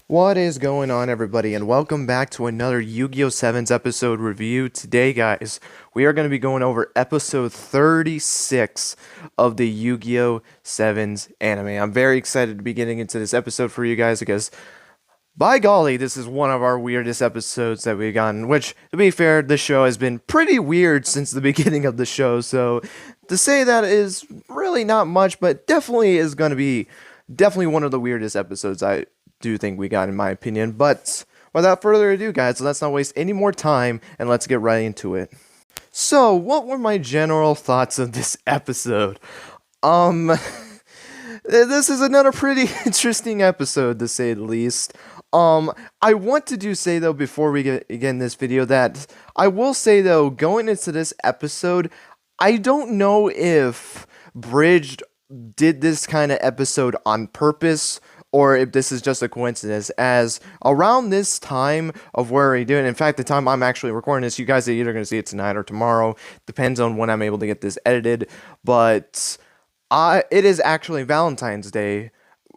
What is going on, everybody, and welcome back to another Yu-Gi-Oh! Sevens episode review. Today, guys, we are going to be going over episode 36 of the Yu-Gi-Oh! Sevens anime. I'm very excited to be getting into this episode for you guys because, by golly, this is one of our weirdest episodes that we've gotten, which, to be fair, this show has been pretty weird since the beginning of the show, so to say that is really not much, but definitely is going to be definitely one of the weirdest episodes I do think we got, in my opinion. But without further ado, guys, let's not waste any more time and let's get right into it. So, what were my general thoughts of this episode? This is another pretty interesting episode, to say the least. I want to say though, before we get in this video, that I will say though, going into this episode, I don't know if Bridged did this kind of episode on purpose, or if this is just a coincidence, as around this time of where we do it, in fact, the time I'm actually recording this, you guys are either going to see it tonight or tomorrow, depends on when I'm able to get this edited, but it is actually Valentine's Day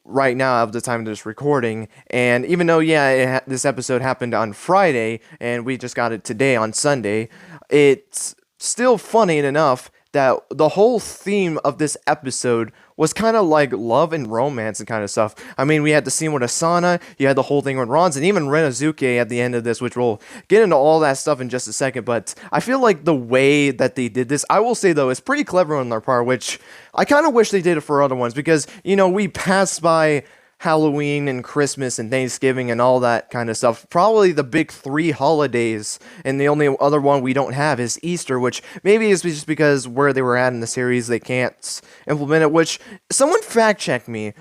right now of the time of this recording, and even though, yeah, this episode happened on Friday, and we just got it today on Sunday, it's still funny enough that the whole theme of this episode was kind of like love and romance and kind of stuff. I mean, we had the scene with Asana, you had the whole thing with Ron's, and even Renazuke at the end of this, which we'll get into all that stuff in just a second, but I feel like the way that they did this, I will say though, is pretty clever on their part, which I kind of wish they did it for other ones, because, you know, we passed by Halloween and Christmas and Thanksgiving and all that kind of stuff. Probably the big three holidays, and the only other one we don't have is Easter, which maybe is just because where they were at in the series they can't implement it, which someone fact check me.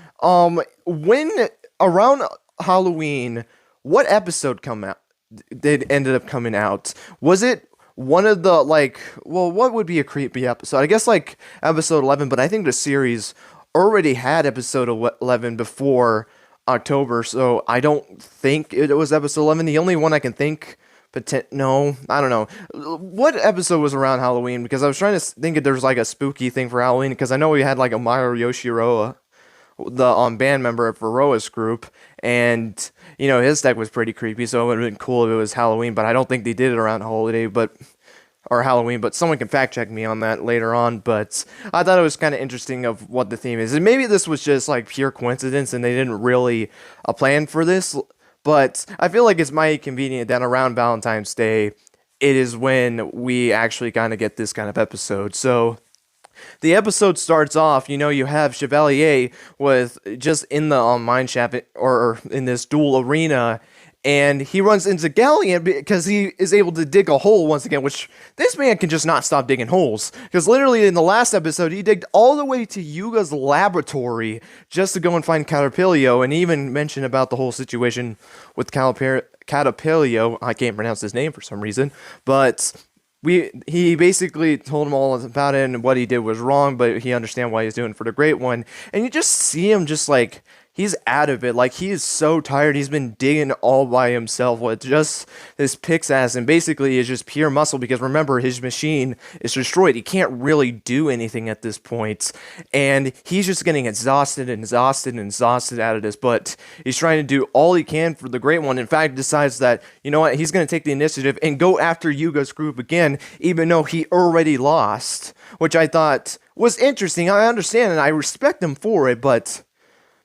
When around Halloween, what episode ended up coming out? Was it one of the, like, well, what would be a creepy episode? I guess like episode 11, but I think the series already had episode 11 before October, so I don't think it was episode 11. The only one I can think, no, I don't know. What episode was around Halloween? Because I was trying to think if there's like a spooky thing for Halloween, because I know we had like a Mairo Yoshiroa, the band member for Roa's group, and, you know, his deck was pretty creepy, so it would have been cool if it was Halloween, but I don't think they did it around holiday, or Halloween, but someone can fact check me on that later on. But I thought it was kind of interesting of what the theme is, and maybe this was just like pure coincidence and they didn't really plan for this, but I feel like it's mighty convenient that around Valentine's Day it is when we actually kind of get this kind of episode. So the episode starts off, you know, you have Chevalier with just in the mine shaft, or in this dual arena, and he runs into Galleon because he is able to dig a hole once again, which this man can just not stop digging holes. Because literally in the last episode, he digged all the way to Yuga's laboratory just to go and find Caterpillar, and he even mentioned about the whole situation with Caterpillar. I can't pronounce his name for some reason, but he basically told him all about it, and what he did was wrong, but he understand why he's doing it for the Great One. And you just see him just like, he's out of it. Like, he is so tired. He's been digging all by himself with just his pickaxe, and basically is just pure muscle, because remember, his machine is destroyed. He can't really do anything at this point, and he's just getting exhausted out of this, but he's trying to do all he can for the Great One. In fact, decides that, you know what, he's going to take the initiative and go after Yuga's group again, even though he already lost, which I thought was interesting. I understand, and I respect him for it, but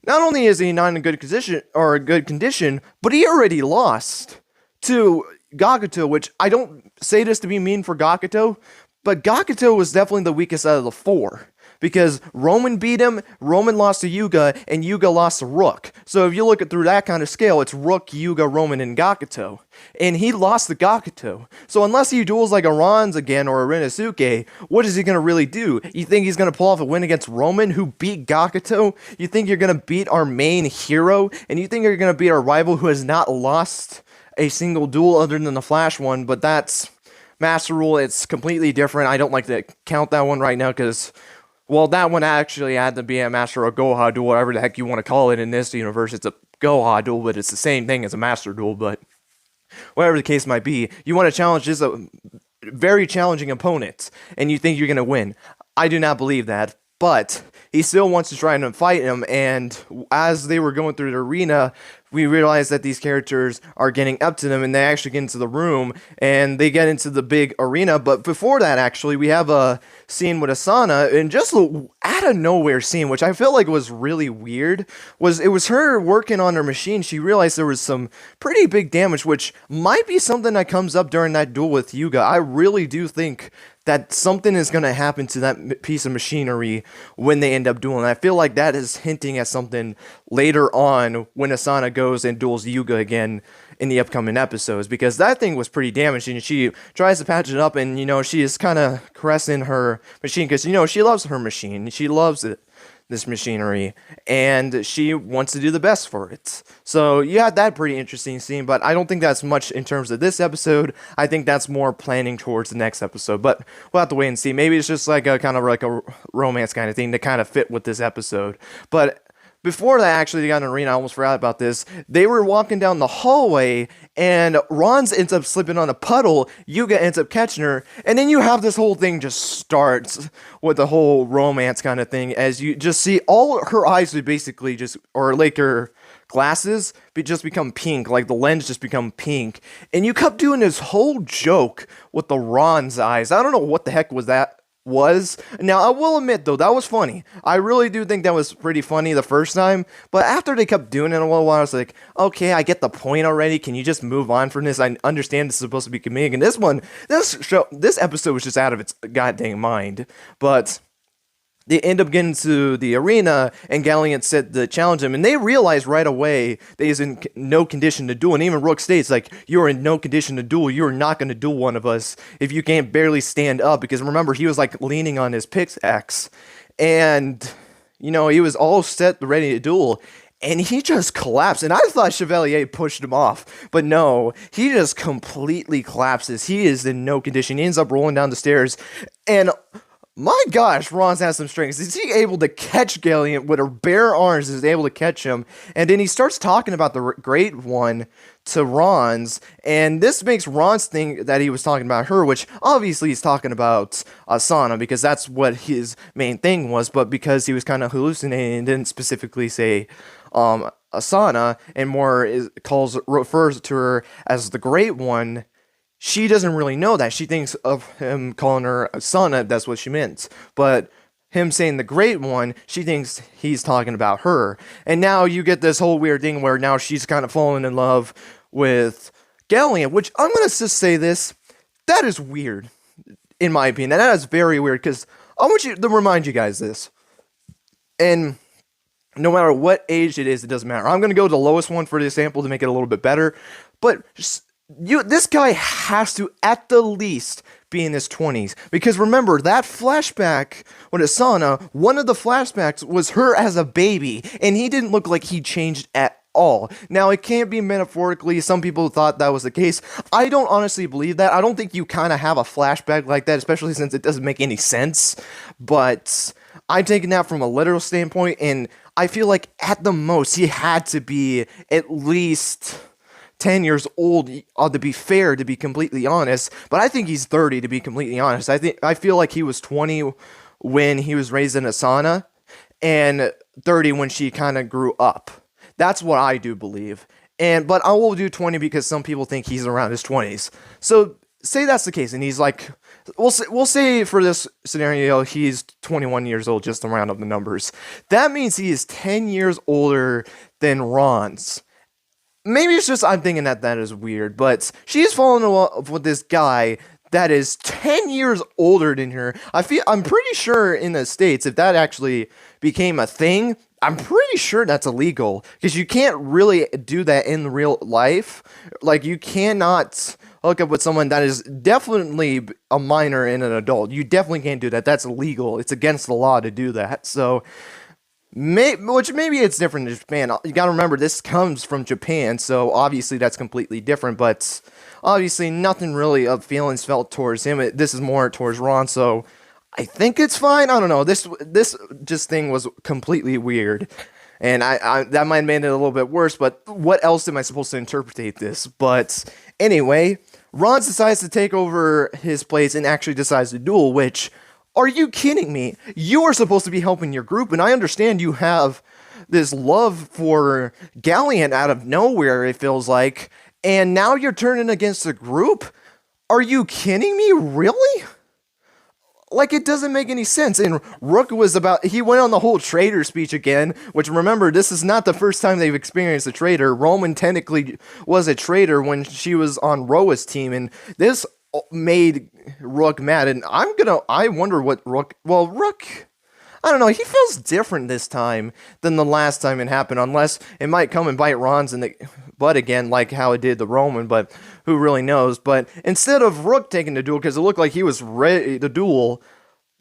not only is he not in a good condition, but he already lost to Gakuto, which I don't say this to be mean for Gakuto, but Gakuto was definitely the weakest out of the four. Because Roman beat him, Roman lost to Yuga, and Yuga lost to Rook. So if you look at through that kind of scale, it's Rook, Yuga, Roman, and Gakuto. And he lost to Gakuto. So unless he duels like a Ron's again or a Renazuke, what is he going to really do? You think he's going to pull off a win against Roman, who beat Gakuto? You think you're going to beat our main hero? And you think you're going to beat our rival who has not lost a single duel other than the Flash one? But that's Master Rule. It's completely different. I don't like to count that one right now because, well, that one actually had to be a Master or Goha duel, whatever the heck you want to call it in this universe. It's a Goha duel, but it's the same thing as a Master duel, but whatever the case might be, you want to challenge this very challenging opponent, and you think you're going to win. I do not believe that. but he still wants to try and fight him. And as they were going through the arena, we realize that these characters are getting up to them, and they actually get into the room and they get into the big arena. But before that, actually, we have a scene with Asana, and just out of nowhere scene, which I felt like was really weird. It was her working on her machine. She realized there was some pretty big damage, which might be something that comes up during that duel with Yuga. I really do think that something is going to happen to that piece of machinery when they end up dueling. I feel like that is hinting at something later on when Asana goes and duels Yuga again in the upcoming episodes, because that thing was pretty damaged, and she tries to patch it up, and, she is kind of caressing her machine because, she loves her machine. She loves it, this machinery, and she wants to do the best for it. So you had that pretty interesting scene, but I don't think that's much in terms of this episode. I think that's more planning towards the next episode, but we'll have to wait and see. Maybe it's just like a kind of like a romance kind of thing to kind of fit with this episode. But before that, actually, they got an arena. I almost forgot about this. They were walking down the hallway, and Ron's ends up slipping on a puddle. Yuga ends up catching her, and then you have this whole thing just starts with the whole romance kind of thing, as you just see all her eyes would basically just, or like her glasses, just become pink, like the lens just become pink, and you kept doing this whole joke with the Ron's eyes. I don't know what the heck was. Now, I will admit, though, that was funny. I really do think that was pretty funny the first time, but after they kept doing it a little while, I was like, okay, I get the point already. Can you just move on from this? I understand it's supposed to be comedic, and this episode was just out of its goddamn mind, but they end up getting to the arena, and Galliant said to challenge him, and they realize right away that he's in no condition to duel. And even Rook states, like, you're in no condition to duel. You're not going to duel one of us if you can't barely stand up. Because remember, he was like leaning on his pickaxe, and he was all set, ready to duel. And he just collapsed. And I thought Chevalier pushed him off. But no, he just completely collapses. He is in no condition. He ends up rolling down the stairs. And my gosh, Ron's has some strength. Is he able to catch Galliant with her bare arms? Is able to catch him, and then he starts talking about the Great One to Ron's, and this makes Ron's think that he was talking about her, which obviously he's talking about Asana, because that's what his main thing was. But because he was kind of hallucinating and didn't specifically say Asana, and more refers to her as the Great One, she doesn't really know that. She thinks of him calling her Asana, that's what she meant. But him saying the Great One, she thinks he's talking about her. And now you get this whole weird thing where now she's kind of falling in love with Galliant, which I'm going to just say this, that is weird, in my opinion. That is very weird, because I want you to remind you guys this. And no matter what age it is, it doesn't matter. I'm going to go to the lowest one for the example to make it a little bit better. But this guy has to, at the least, be in his 20s. Because remember, that flashback with Asana, one of the flashbacks was her as a baby. And he didn't look like he changed at all. Now, it can't be metaphorically. Some people thought that was the case. I don't honestly believe that. I don't think you kind of have a flashback like that, especially since it doesn't make any sense. But I'm taking that from a literal standpoint. And I feel like, at the most, he had to be at least 10 years old, to be fair, to be completely honest. But I think he's 30, to be completely honest. I feel like he was 20 when he was raised in Asana, and 30 when she kind of grew up. That's what I do believe. But I will do 20 because some people think he's around his 20s. So say that's the case, and he's like, we'll say for this scenario, he's 21 years old, just to round up the numbers. That means he is 10 years older than Ron's. Maybe it's just I'm thinking that is weird, but she's falling in love with this guy that is 10 years older than her. I'm pretty sure in the States, if that actually became a thing, I'm pretty sure that's illegal, because you can't really do that in real life. Like, you cannot hook up with someone that is definitely a minor and an adult. You definitely can't do that. That's illegal. It's against the law to do that. So which maybe it's different in Japan. You gotta remember, this comes from Japan, so obviously that's completely different, but obviously nothing really of feelings felt towards him. This is more towards Ron, so I think it's fine. I don't know. This just thing was completely weird, and I that might have made it a little bit worse, but what else am I supposed to interpret this? But anyway, Ron decides to take over his place and actually decides to duel, which, Are you kidding me? You are supposed to be helping your group, and I understand you have this love for Galleon out of nowhere, it feels like, and now you're turning against the group? Are you kidding me? Really? Like, it doesn't make any sense. And Rook he went on the whole traitor speech again, which, remember, this is not the first time they've experienced a traitor. Roman technically was a traitor when she was on Roa's team, and this made Rook mad. And I wonder what Rook, I don't know, he feels different this time than the last time it happened, unless it might come and bite Ron's in the butt again, like how it did the Roman, but who really knows. But instead of Rook taking the duel, because it looked like he was ready to duel,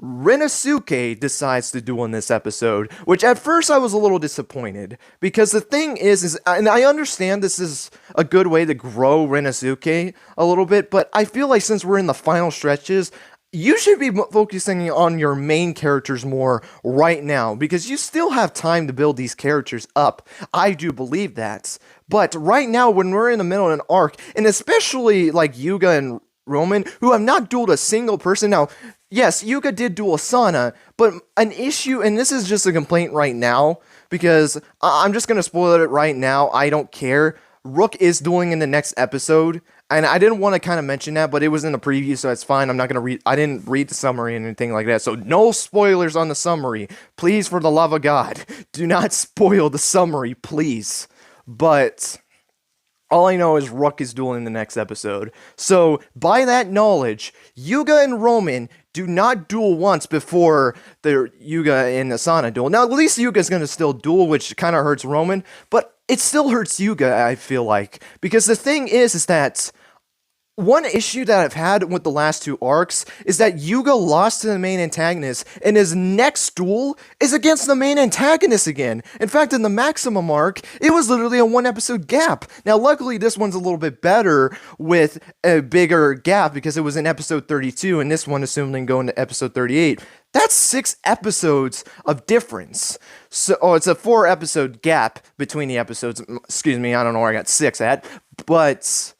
Renosuke decides to duel in this episode, which at first I was a little disappointed, because the thing is, and I understand this is a good way to grow Renosuke a little bit, but I feel like since we're in the final stretches, you should be focusing on your main characters more right now, because you still have time to build these characters up. I do believe that. But right now, when we're in the middle of an arc, and especially like Yugioh and Roman, who have not dueled a single person. Now, yes, Yugioh did duel Asana, but an issue, and this is just a complaint right now, because I'm just going to spoil it right now, I don't care. Rook is dueling in the next episode, and I didn't want to kind of mention that, but it was in the preview, so it's fine. I'm not going to read, I didn't read the summary and anything like that, so no spoilers on the summary. Please, for the love of God, do not spoil the summary, please. But all I know is Rook is dueling in the next episode. So, by that knowledge, Yugioh and Roman do not duel once before the Yugioh and Asana duel. Now, at least Yugioh's going to still duel, which kind of hurts Roman, but it still hurts Yugioh, I feel like. Because the thing is that one issue that I've had with the last two arcs is that Yugioh lost to the main antagonist, and his next duel is against the main antagonist again. In fact, in the Maximum arc, it was literally a one-episode gap. Now, luckily, this one's a little bit better with a bigger gap because it was in episode 32, and this one, assuming going to episode 38. That's 6 episodes of difference. So, it's a 4-episode gap between the episodes. Excuse me, I don't know where I got 6 at, but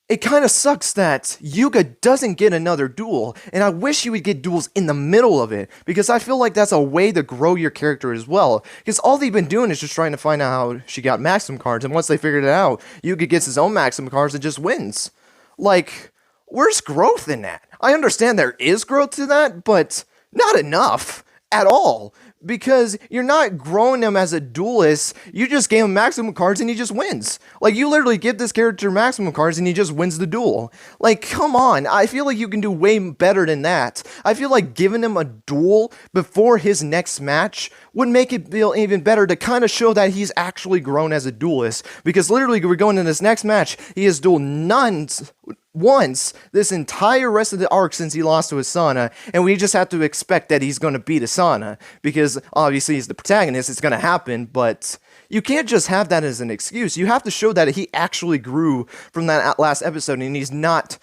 it kind of sucks that Yugioh doesn't get another duel, and I wish he would get duels in the middle of it, because I feel like that's a way to grow your character as well, because all they've been doing is just trying to find out how she got Maximum cards, and once they figured it out, Yugioh gets his own Maximum cards and just wins. Like, where's growth in that? I understand there is growth to that, but not enough at all. Because you're not growing him as a duelist, you just gave him Maximum cards and he just wins. Like, you literally give this character Maximum cards and he just wins the duel. Like, come on, I feel like you can do way better than that. I feel like giving him a duel before his next match would make it feel even better to kind of show that he's actually grown as a duelist. Because literally, we're going into this next match, he has dueled once this entire rest of the arc since he lost to Asana, and we just have to expect that he's going to beat Asana, because obviously he's the protagonist, it's going to happen, but you can't just have that as an excuse. You have to show that he actually grew from that last episode, and he's not,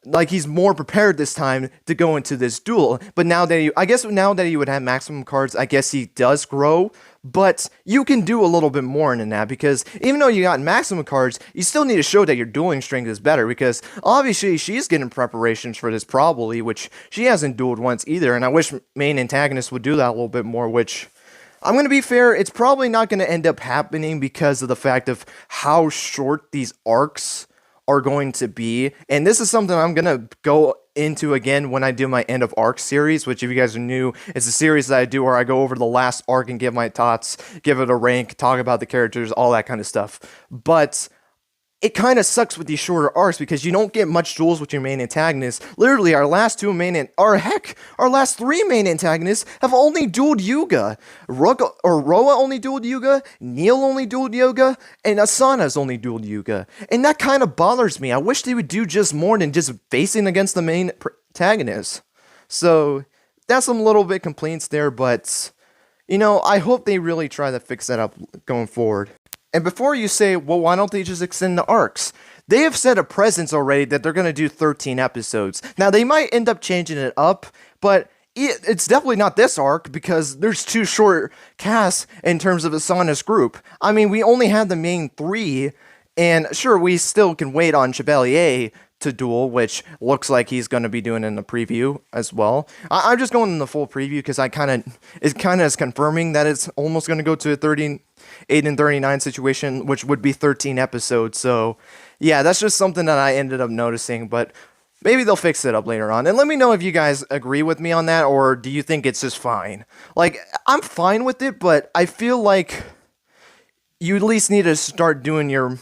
like, he's more prepared this time to go into this duel. But now that he would have Maximum cards, I guess he does grow. But you can do a little bit more than that, because even though you got Maximum cards, you still need to show that your dueling strength is better, because obviously she's getting preparations for this probably, which she hasn't dueled once either, and I wish main antagonists would do that a little bit more, which, I'm going to be fair, it's probably not going to end up happening because of the fact of how short these arcs are going to be, and this is something I'm going to go into again when I do my end of arc series, which, if you guys are new, it's a series that I do where I go over the last arc and give my thoughts, give it a rank, talk about the characters, all that kind of stuff. But it kind of sucks with these shorter arcs because you don't get much duels with your main antagonists. Literally, our last 3 main antagonists have only dueled Yugioh. Roa only dueled Yugioh, Neil only dueled Yugioh, and Asana's only dueled Yugioh. And that kind of bothers me. I wish they would do just more than just facing against the main protagonist. So, that's some little bit complaints there, but, you know, I hope they really try to fix that up going forward. And before you say, well, why don't they just extend the arcs? They have set a presence already that they're going to do 13 episodes. Now, they might end up changing it up, but it's definitely not this arc because there's 2 short casts in terms of Asana's group. I mean, we only had the main 3 And sure, we still can wait on Chevalier to duel, which looks like he's going to be doing in the preview as well. I'm just going in the full preview because it kind of is confirming that it's almost going to go to a 38 and 39 situation, which would be 13 episodes. So yeah, that's just something that I ended up noticing, but maybe they'll fix it up later on. And let me know if you guys agree with me on that, or do you think it's just fine? Like, I'm fine with it, but I feel like you at least need to start doing your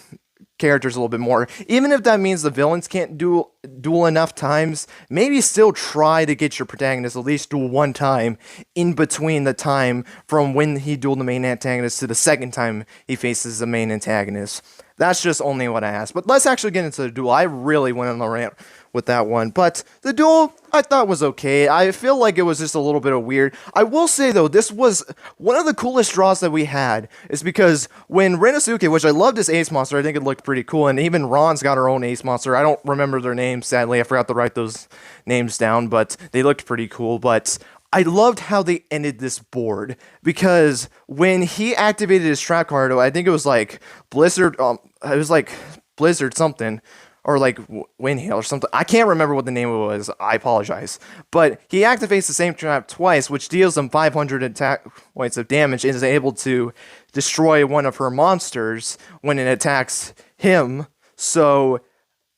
characters a little bit more. Even if that means the villains can't duel enough times, maybe still try to get your protagonist at least duel one time in between the time from when he dueled the main antagonist to the second time he faces the main antagonist. That's just only what I asked. But let's actually get into the duel. I really went on the rant with that one. But the duel, I thought was okay. I feel like it was just a little bit of weird. I will say, though, this was one of the coolest draws that we had, is because when Renosuke, which I loved his ace monster, I think it looked pretty cool, and even Ron's got her own ace monster. I don't remember their names, sadly. I forgot to write those names down, but they looked pretty cool. But I loved how they ended this board, because when he activated his trap card, I think it was like Blizzard, it was like Blizzard something, or like Wind Hail or something. I can't remember what the name of it was. I apologize. But he activates the same trap twice, which deals him 500 attack points of damage, and is able to destroy one of her monsters when it attacks him. So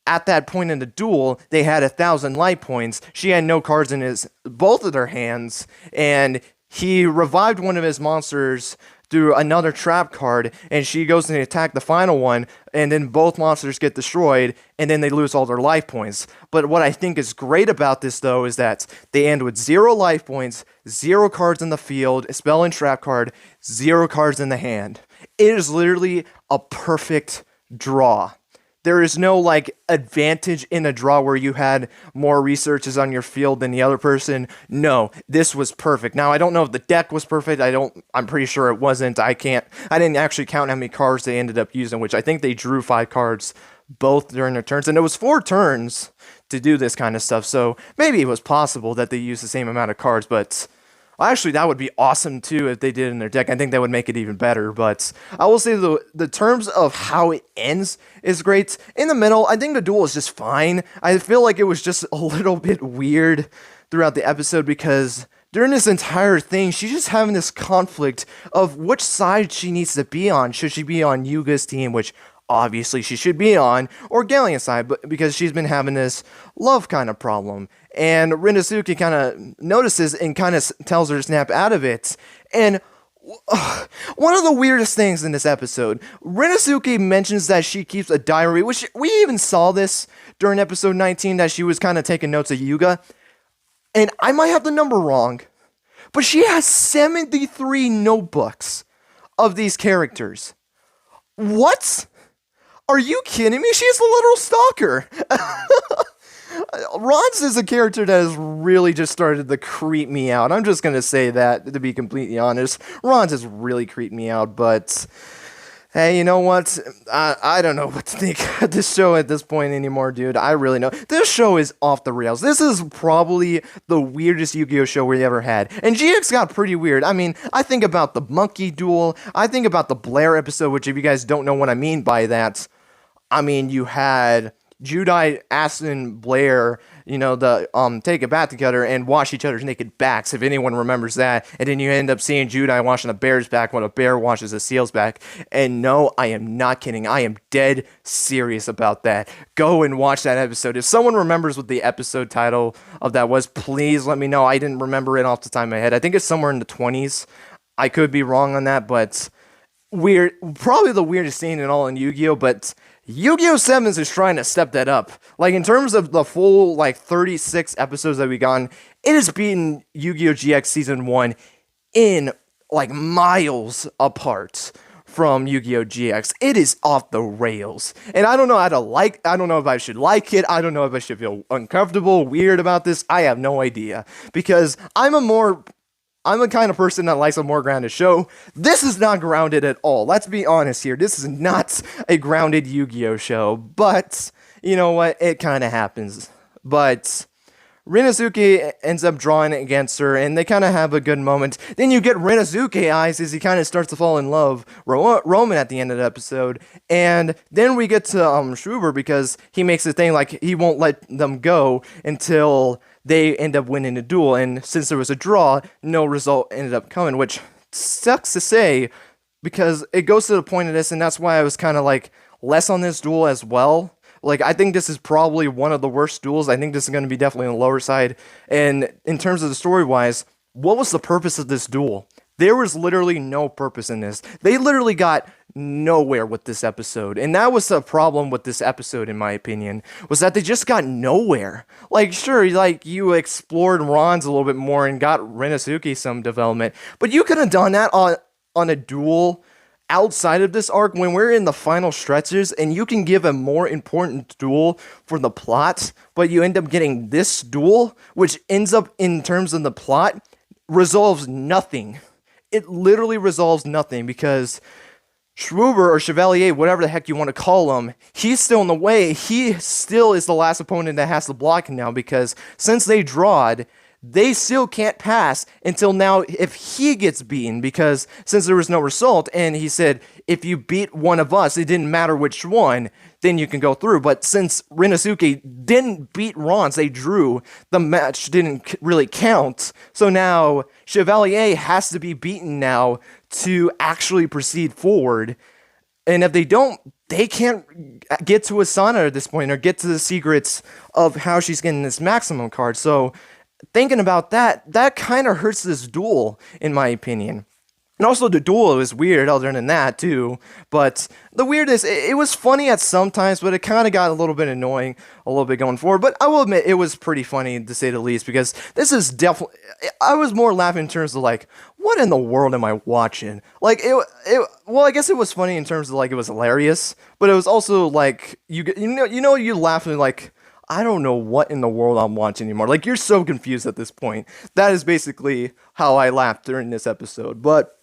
at that point in the duel, they had 1,000 life points. She had no cards in both of their hands, and he revived one of his monsters through another trap card, and she goes and attack the final one, and then both monsters get destroyed, and then they lose all their life points. But what I think is great about this, though, is that they end with 0 life points, 0 cards in the field, spell and trap card, 0 cards in the hand. It is literally a perfect draw. There is no, like, advantage in a draw where you had more researches on your field than the other person. No, this was perfect. Now, I don't know if the deck was perfect. I'm pretty sure it wasn't. I didn't actually count how many cards they ended up using, which I think they drew 5 cards both during their turns. And it was 4 turns to do this kind of stuff. So maybe it was possible that they used the same amount of cards, but actually, that would be awesome, too, if they did in their deck. I think that would make it even better, but I will say the terms of how it ends is great. In the middle, I think the duel is just fine. I feel like it was just a little bit weird throughout the episode, because during this entire thing, she's just having this conflict of which side she needs to be on. Should she be on Yuga's team, which obviously she should be on, or Galleon's side, but because she's been having this love kind of problem. And Renosuke kind of notices and kind of tells her to snap out of it. And one of the weirdest things in this episode, Renosuke mentions that she keeps a diary, which we even saw this during episode 19, that she was kind of taking notes of Yuga. And I might have the number wrong, but she has 73 notebooks of these characters. What? Are you kidding me? She's a literal stalker. Ron's is a character that has really just started to creep me out. I'm just going to say that, to be completely honest. Ron's has really creeped me out, but hey, you know what? I don't know what to think of this show at this point anymore, dude. I really know. This show is off the rails. This is probably the weirdest Yu-Gi-Oh show we ever had. And GX got pretty weird. I mean, I think about the monkey duel. I think about the Blair episode, which if you guys don't know what I mean by that, I mean, you had Judai asking Blair, take a bath together and wash each other's naked backs, if anyone remembers that. And then you end up seeing Judai washing a bear's back while a bear washes a seal's back. And no, I am not kidding. I am dead serious about that. Go and watch that episode. If someone remembers what the episode title of that was, please let me know. I didn't remember it off the top of my head. I think it's somewhere in the 20s. I could be wrong on that, but weird. Probably the weirdest scene in all in Yu-Gi-Oh, but Yugioh Sevens is trying to step that up. Like, in terms of the full, 36 episodes that we gotten, it has beaten Yu-Gi-Oh! GX Season 1 in, miles apart from Yu-Gi-Oh! GX. It is off the rails. And I don't know I don't know if I should like it. I don't know if I should feel uncomfortable, weird about this. I have no idea. Because I'm a kind of person that likes a more grounded show. This is not grounded at all. Let's be honest here. This is not a grounded Yu-Gi-Oh show. But, you know what? It kind of happens. But Rinosuke ends up drawing against her, and they kind of have a good moment. Then you get Rinosuke eyes as he kind of starts to fall in love Roman at the end of the episode, and then we get to Schubert because he makes a thing like he won't let them go until they end up winning the duel, and since there was a draw, no result ended up coming, which sucks to say because it goes to the point of this, and that's why I was kind of like less on this duel as well. Like, I think this is probably one of the worst duels. I think this is going to be definitely on the lower side. And in terms of the story-wise, what was the purpose of this duel? There was literally no purpose in this. They literally got nowhere with this episode. And that was the problem with this episode, in my opinion, was that they just got nowhere. Like, sure, like, you explored Ron's a little bit more and got Rinosuke some development, but you could have done that on a duel outside of this arc when we're in the final stretches, and you can give a more important duel for the plot, but you end up getting this duel, which ends up, in terms of the plot, resolves nothing. It literally resolves nothing because Schwuber or Chevalier, whatever the heck you want to call him, he's still in the way. He still is the last opponent that has to block him now because since they drawed, they still can't pass until now if he gets beaten, because since there was no result, and he said, if you beat one of us, it didn't matter which one, then you can go through. But since Rinosuke didn't beat Rons, they drew, the match didn't really count. So now Chevalier has to be beaten now to actually proceed forward. And if they don't, they can't get to Asana at this point or get to the secrets of how she's getting this maximum card. So thinking about that kind of hurts this duel, in my opinion. And also, the duel was weird other than that, too. But the weirdness, it was funny at some times, but it kind of got a little bit annoying a little bit going forward. But I will admit, it was pretty funny, to say the least, because this is definitely... I was more laughing in terms of, like, what in the world am I watching? Like, well, I guess it was funny in terms of, like, it was hilarious. But it was also, like, you laughing, like, I don't know what in the world I'm watching anymore. Like, you're so confused at this point. That is basically how I laughed during this episode. But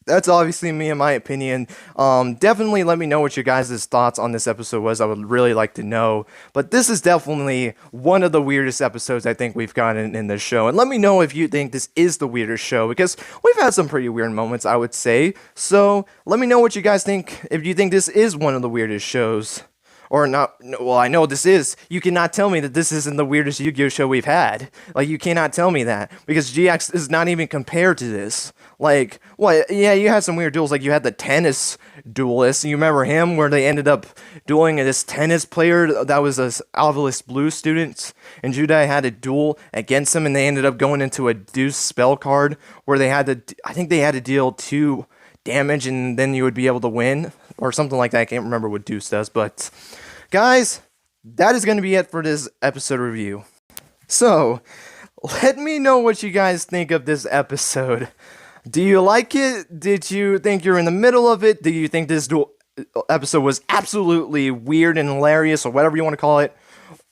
that's obviously me, in my opinion. Definitely let me know what your guys' thoughts on this episode was. I would really like to know. But this is definitely one of the weirdest episodes I think we've gotten in this show. And let me know if you think this is the weirdest show, because we've had some pretty weird moments, I would say. So let me know what you guys think, if you think this is one of the weirdest shows. Or not, well, I know this is. You cannot tell me that this isn't the weirdest Yu-Gi-Oh show we've had. Like, you cannot tell me that. Because GX is not even compared to this. Like, well, yeah, you had some weird duels. Like, you had the tennis duelist. You remember him, where they ended up dueling this tennis player that was a Alvalis Blue student. And Judai had a duel against him, and they ended up going into a deuce spell card, where they had to, I think they had to deal 2 damage, and then you would be able to win. Or something like that. I can't remember what Deuce does. But, guys, that is going to be it for this episode review. So, let me know what you guys think of this episode. Do you like it? Did you think you're in the middle of it? Do you think this episode was absolutely weird and hilarious, or whatever you want to call it?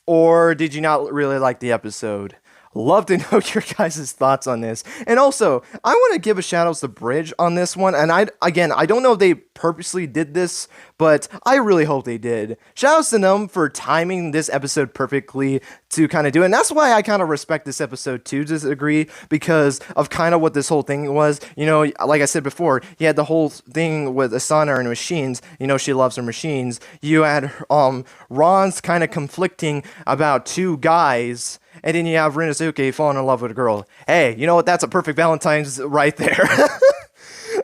Or did you not really like the episode? Love to know your guys' thoughts on this. And also, I want to give a shout out to Bridge on this one. And I don't know if they purposely did this, but I really hope they did. Shout outs to them for timing this episode perfectly to kind of do it. And that's why I kind of respect this episode too, to a degree, because of kind of what this whole thing was. You know, like I said before, you had the whole thing with Asana and machines. You know, she loves her machines. You had Ron's kind of conflicting about 2 guys. And then you have Rinosuke falling in love with a girl. Hey, you know what? That's a perfect Valentine's right there.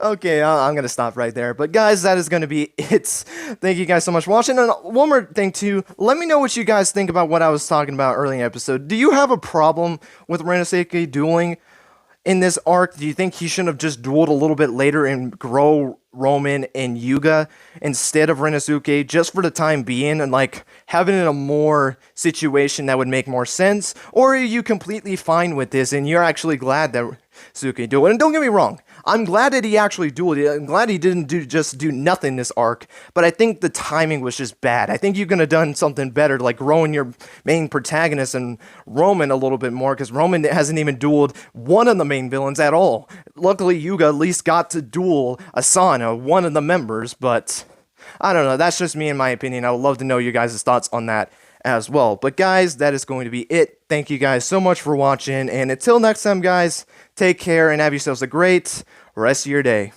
Okay, I'm going to stop right there. But guys, that is going to be it. Thank you guys so much for watching. And one more thing too, let me know what you guys think about what I was talking about earlier in the episode. Do you have a problem with Rinosuke dueling in this arc? Do you think he shouldn't have just dueled a little bit later and grow Roman and Yuga instead of Rinosuke, just for the time being, and like having it in a more situation that would make more sense? Or are you completely fine with this and you're actually glad that Rinosuke dueled? And don't get me wrong, I'm glad that he actually dueled. I'm glad he didn't just do nothing this arc, but I think the timing was just bad. I think you could have done something better, like growing your main protagonist and Roman a little bit more, because Roman hasn't even dueled one of the main villains at all. Luckily, Yuga at least got to duel Asana, one of the members, but I don't know. That's just me, in my opinion. I would love to know you guys' thoughts on that as well. But guys, that is going to be it. Thank you guys so much for watching, and until next time, guys, take care and have yourselves a great rest of your day.